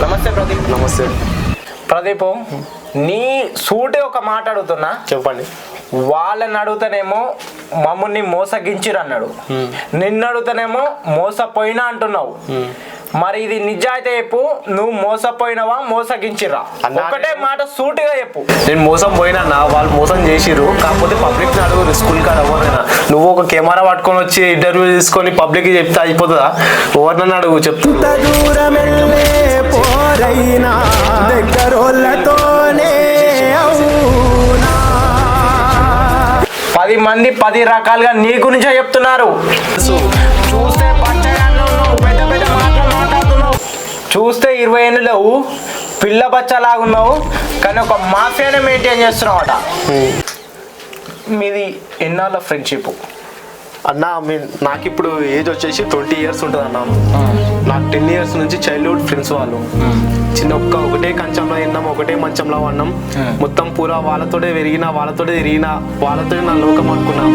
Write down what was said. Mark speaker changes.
Speaker 1: నమస్తే ప్రదీప్.
Speaker 2: నమస్తే
Speaker 1: ప్రదీప్, నీ సూటి ఒక మాట అడుగుతున్నా,
Speaker 2: చెప్పండి.
Speaker 1: వాళ్ళని అడుగుతానేమో మమ్మల్ని మోసగించిరు అన్నాడు, నిన్ను అడుగుతానేమో మోసపోయినా అంటున్నావు. మరి ఇది నిజాయితీ చెప్పు, నువ్వు మోసపోయినవా మోసగించిరా? ఒకటే మాట సూటిగా చెప్పు.
Speaker 2: నేను మోసం పోయినా, వాళ్ళు మోసం చేసిర్రు. కాకపోతే పబ్లిక్ అడుగు, స్కూల్ కాదు ఎవరైనా. నువ్వు ఒక కెమెరా పట్టుకొని వచ్చి ఇంటర్వ్యూ తీసుకొని పబ్లిక్ చెప్తే అయిపోతుందా? ఎవరినన్నా అడుగు, చెప్తా.
Speaker 1: 10 మంది 10 రకాలుగా నీ గురించే చెప్తున్నారు. చూస్తే పెద్ద పెద్ద మాటలు మాట్లాడుతున్నావు, చూస్తే 20 ఏళ్ళు లేవు, పిల్ల బచ్చలాగున్నావు, కానీ ఒక మాఫియానే మెయింటైన్ చేస్తున్నావు అట. మీది ఎన్నాళ్ళ ఫ్రెండ్షిప్
Speaker 2: అన్న? నాకు ఇప్పుడు ఏజ్ వచ్చేసి 20 years ఉంటుంది అన్న. నాకు 10 years నుంచి చైల్డ్హుడ్ ఫ్రెండ్స్ వాళ్ళు. ఒకటే కంచంలో తిన్నాం, ఒకటే మంచంలో ఉన్నాం. మొత్తం పూరా వాళ్ళతోనే పెరిగిన, వాళ్ళతోనే తిరిగిన, వాళ్ళతోనే నా లోకం అనుకున్నాం.